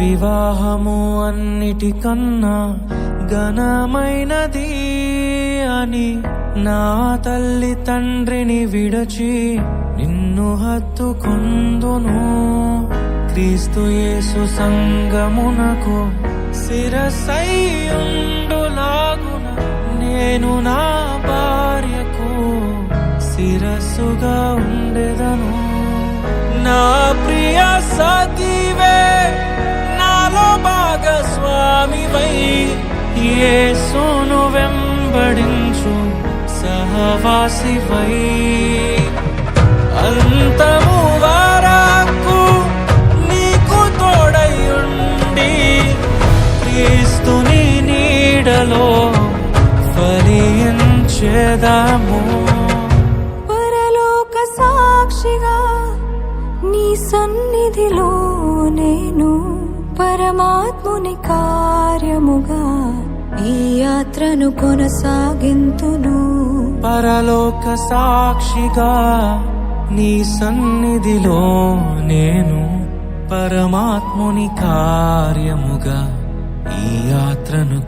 వివాహము అన్నిటికన్నా ఘనమైనది అని నా తల్లి తండ్రిని విడచి నిన్ను హత్తుకొందును. క్రీస్తు యేసు సంగమునకు శిరస్సైయుండులాగున నేను నా భార్యకు శిరస్సుగా ఉండెదను. నా ప్రియ సతీవే నాలో భాగస్వామివై యేసును వెంబడించు సహవాసివై అంతము వరకు నీకు తోడయుండి క్రీస్తుని నీడలో ఫలించెదము. పరలోక సాక్షిగా నీ సన్నిధిలో నేను పరమాత్ముని కార్యముగా ఈ యాత్రను కొనసాగింతును. పరలోక సాక్షిగా నీ సన్నిధిలో నేను పరమాత్ముని కార్యముగా ఈ యాత్రను